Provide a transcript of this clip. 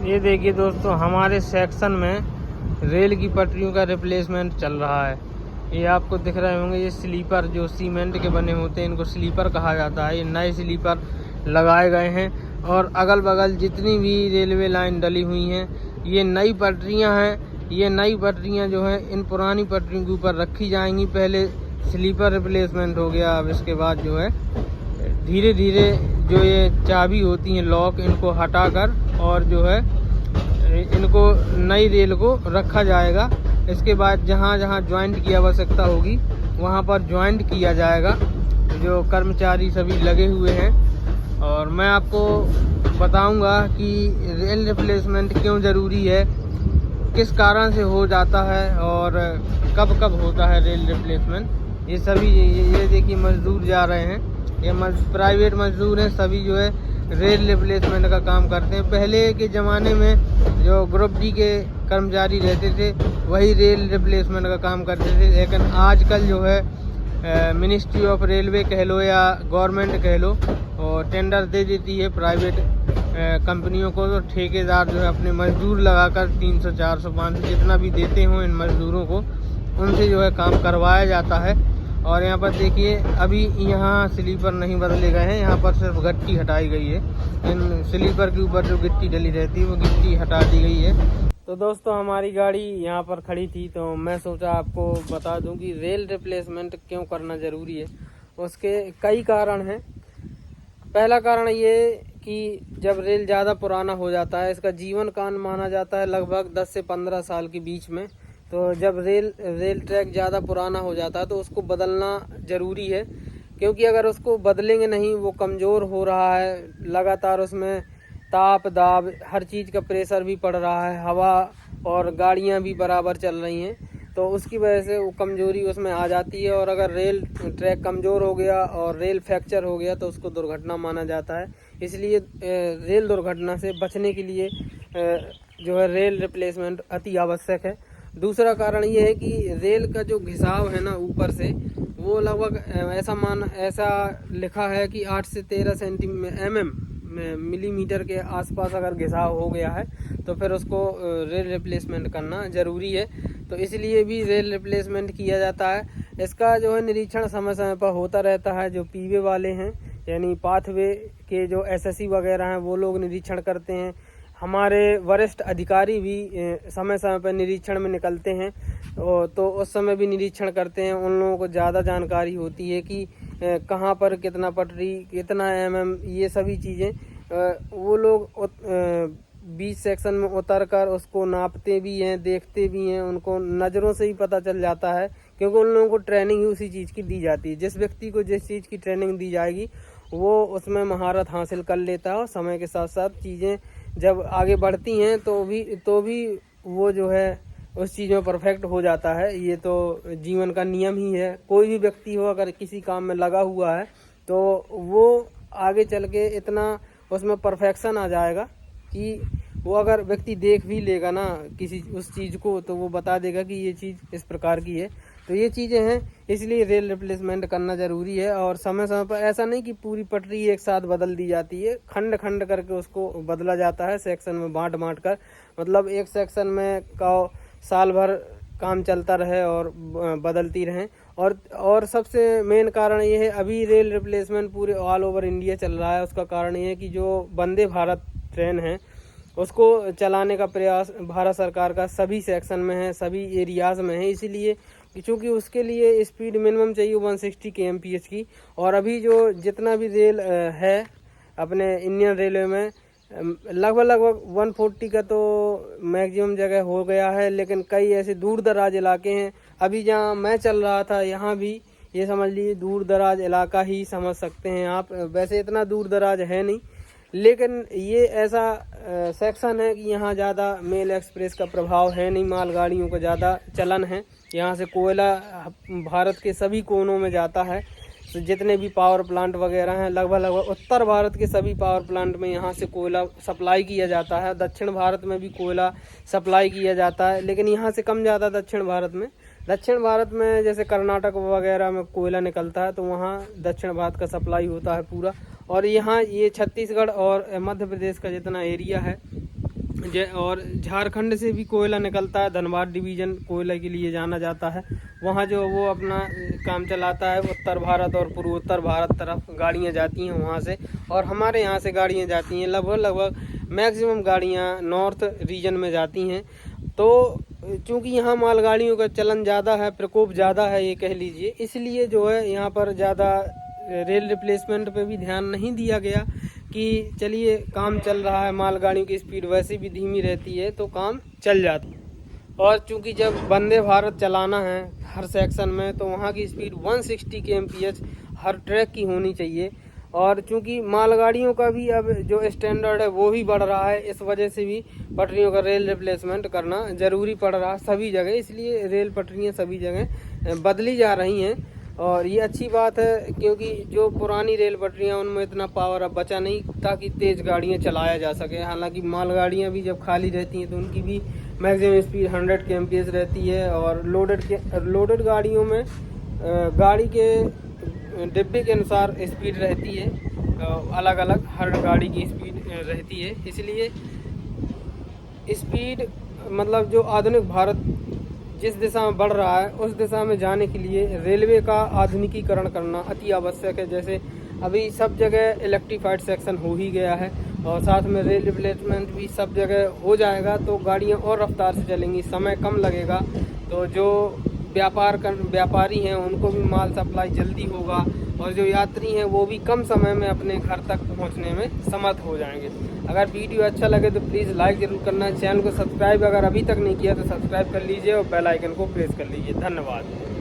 ये देखिए दोस्तों, हमारे सेक्शन में रेल की पटरियों का रिप्लेसमेंट चल रहा है। ये आपको दिख रहे होंगे, ये स्लीपर जो सीमेंट के बने होते हैं इनको स्लीपर कहा जाता है। ये नए स्लीपर लगाए गए हैं और अगल बगल जितनी भी रेलवे लाइन डली हुई हैं ये नई पटरियां हैं। ये नई पटरियां जो हैं इन पुरानी पटरियों के ऊपर रखी जाएंगी। पहले स्लीपर रिप्लेसमेंट हो गया, अब इसके बाद जो है धीरे धीरे जो ये चाबी होती हैं लॉक, इनको हटाकर और जो है इनको नई रेल को रखा जाएगा। इसके बाद जहाँ जहाँ ज्वाइंट की आवश्यकता होगी वहाँ पर ज्वाइंट किया जाएगा। जो कर्मचारी सभी लगे हुए हैं और मैं आपको बताऊंगा कि रेल रिप्लेसमेंट क्यों ज़रूरी है, किस कारण से हो जाता है और कब कब होता है रेल रिप्लेसमेंट। ये सभी ये देखिए मजदूर जा रहे हैं, ये प्राइवेट मजदूर हैं सभी, जो है रेल रिप्लेसमेंट का काम करते हैं। पहले के ज़माने में जो ग्रुप डी के कर्मचारी रहते थे वही रेल रिप्लेसमेंट का काम करते थे, लेकिन आजकल जो है मिनिस्ट्री ऑफ रेलवे कह लो या गवर्नमेंट कह लो, और टेंडर दे देती है प्राइवेट कंपनियों को। तो ठेकेदार जो है अपने मजदूर लगाकर 300 400 500 जितना भी देते हों इन मजदूरों को, उनसे जो है काम करवाया जाता है। और यहाँ पर देखिए अभी यहाँ स्लीपर नहीं बदले गए हैं, यहाँ पर सिर्फ गिट्टी हटाई गई है। इन स्लीपर के ऊपर जो गिट्टी डली रहती है वो गिट्टी हटा दी गई है। तो दोस्तों हमारी गाड़ी यहाँ पर खड़ी थी तो मैं सोचा आपको बता दूं कि रेल रिप्लेसमेंट क्यों करना ज़रूरी है। उसके कई कारण हैं। पहला कारण ये कि जब रेल ज़्यादा पुराना हो जाता है, इसका जीवन काल माना जाता है लगभग 10 से 15 साल के बीच में। तो जब रेल ट्रैक ज़्यादा पुराना हो जाता है तो उसको बदलना ज़रूरी है, क्योंकि अगर उसको बदलेंगे नहीं वो कमज़ोर हो रहा है। लगातार उसमें ताप दाब हर चीज़ का प्रेशर भी पड़ रहा है, हवा और गाड़ियां भी बराबर चल रही हैं, तो उसकी वजह से वो कमज़ोरी उसमें आ जाती है। और अगर रेल ट्रैक कमज़ोर हो गया और रेल फ्रैक्चर हो गया तो उसको दुर्घटना माना जाता है। इसलिए रेल दुर्घटना से बचने के लिए जो है रेल रिप्लेसमेंट अति आवश्यक है। दूसरा कारण ये है कि रेल का जो घिसाव है ना ऊपर से, वो लगभग ऐसा लिखा है कि 8 से 13 मिलीमीटर के आसपास अगर घिसाव हो गया है तो फिर उसको रेल रिप्लेसमेंट करना ज़रूरी है। तो इसलिए भी रेल रिप्लेसमेंट किया जाता है। इसका जो है निरीक्षण समय समय पर होता रहता है। जो पीवे वाले हैं यानी पाथवे के जो एसएससी वगैरह हैं वो लोग निरीक्षण करते हैं। हमारे वरिष्ठ अधिकारी भी समय समय पर निरीक्षण में निकलते हैं, तो उस समय भी निरीक्षण करते हैं। उन लोगों को ज़्यादा जानकारी होती है कि कहाँ पर कितना पटरी, कितना ये सभी चीज़ें वो लोग बीच सेक्शन में उतर कर उसको नापते भी हैं, देखते भी हैं। उनको नज़रों से ही पता चल जाता है, क्योंकि उन लोगों को ट्रेनिंग ही उसी चीज़ की दी जाती है। जिस व्यक्ति को जिस चीज़ की ट्रेनिंग दी जाएगी वो उसमें महारत हासिल कर लेता है। और समय के साथ साथ चीज़ें जब आगे बढ़ती हैं तो भी वो जो है उस चीज़ में परफेक्ट हो जाता है। ये तो जीवन का नियम ही है। कोई भी व्यक्ति हो अगर किसी काम में लगा हुआ है तो वो आगे चल के इतना उसमें परफेक्शन आ जाएगा कि वो अगर व्यक्ति देख भी लेगा ना किसी उस चीज़ को तो वो बता देगा कि ये चीज़ इस प्रकार की है। तो ये चीज़ें हैं, इसलिए रेल रिप्लेसमेंट करना ज़रूरी है। और समय समय पर ऐसा नहीं कि पूरी पटरी एक साथ बदल दी जाती है, खंड खंड करके उसको बदला जाता है, सेक्शन में बांट बांट कर। मतलब एक सेक्शन में का साल भर काम चलता रहे और बदलती रहें। और सबसे मेन कारण ये है, अभी रेल रिप्लेसमेंट पूरे ऑल ओवर इंडिया चल रहा है। उसका कारण ये है कि जो वंदे भारत ट्रेन है उसको चलाने का प्रयास भारत सरकार का सभी सेक्शन में है, सभी एरियाज़ में है। इसीलिए क्योंकि उसके लिए स्पीड मिनिमम चाहिए 160 kmph की। और अभी जो जितना भी रेल है अपने इंडियन रेलवे में लगभग 140 का तो मैक्सिमम जगह हो गया है। लेकिन कई ऐसे दूर दराज इलाके हैं, अभी जहाँ मैं चल रहा था यहाँ भी ये समझ लीजिए दूर दराज इलाका ही समझ सकते हैं आप। वैसे इतना दूर दराज है नहीं, लेकिन ये ऐसा सेक्शन है कि यहाँ ज़्यादा मेल एक्सप्रेस का प्रभाव है नहीं, मालगाड़ियों का ज़्यादा चलन है। यहाँ से कोयला भारत के सभी कोनों में जाता है। तो जितने भी पावर प्लांट वगैरह हैं लगभग उत्तर भारत के सभी पावर प्लांट में यहाँ से कोयला सप्लाई किया जाता है। दक्षिण भारत में भी कोयला सप्लाई किया जाता है, लेकिन यहाँ से कम ज़्यादा दक्षिण भारत में जैसे कर्नाटक वगैरह में कोयला निकलता है तो वहाँ दक्षिण भारत का सप्लाई होता है पूरा। और यहाँ ये छत्तीसगढ़ और मध्य प्रदेश का जितना एरिया है और झारखंड से भी कोयला निकलता है। धनबाद डिवीज़न कोयला के लिए जाना जाता है। वहाँ जो वो अपना काम चलाता है। उत्तर भारत और पूर्वोत्तर भारत तरफ गाड़ियाँ जाती हैं वहाँ से, और हमारे यहाँ से गाड़ियाँ जाती हैं। लगभग मैक्सिमम गाड़ियाँ नॉर्थ रीजन में जाती हैं। तो चूँकि यहाँ मालगाड़ियों का चलन ज़्यादा है, प्रकोप ज़्यादा है ये कह लीजिए, इसलिए जो है यहाँ पर ज़्यादा रेल रिप्लेसमेंट पे भी ध्यान नहीं दिया गया कि चलिए काम चल रहा है, मालगाड़ियों की स्पीड वैसे भी धीमी रहती है तो काम चल जाता है। और चूंकि जब वंदे भारत चलाना है हर सेक्शन में, तो वहाँ की स्पीड 160 kmph हर ट्रैक की होनी चाहिए। और चूंकि मालगाड़ियों का भी अब जो स्टैंडर्ड है वो भी बढ़ रहा है, इस वजह से भी पटरियों का रेल रिप्लेसमेंट करना ज़रूरी पड़ रहा है सभी जगह। इसलिए रेल पटरियाँ सभी जगह बदली जा रही हैं, और ये अच्छी बात है, क्योंकि जो पुरानी रेल पटरियाँ उनमें इतना पावर अब बचा नहीं ताकि तेज़ गाड़ियाँ चलाया जा सके। हालांकि मालगाड़ियाँ भी जब खाली रहती हैं तो उनकी भी मैक्सिमम स्पीड 100 kmph रहती है। और लोडेड गाड़ियों में गाड़ी के डिब्बे के अनुसार स्पीड रहती है, अलग अलग हर गाड़ी की स्पीड रहती है। इसलिए स्पीड मतलब जो आधुनिक भारत जिस दिशा में बढ़ रहा है उस दिशा में जाने के लिए रेलवे का आधुनिकीकरण करना अति आवश्यक है। जैसे अभी सब जगह इलेक्ट्रीफाइड सेक्शन हो ही गया है, और साथ में रेल रिप्लेसमेंट भी सब जगह हो जाएगा, तो गाड़ियाँ और रफ्तार से चलेंगी, समय कम लगेगा। तो जो व्यापारी हैं उनको भी माल सप्लाई जल्दी होगा, और जो यात्री हैं वो भी कम समय में अपने घर तक पहुंचने में समर्थ हो जाएंगे। अगर वीडियो अच्छा लगे तो प्लीज़ लाइक ज़रूर करना। चैनल को सब्सक्राइब अगर अभी तक नहीं किया तो सब्सक्राइब कर लीजिए, और बेल आइकन को प्रेस कर लीजिए। धन्यवाद।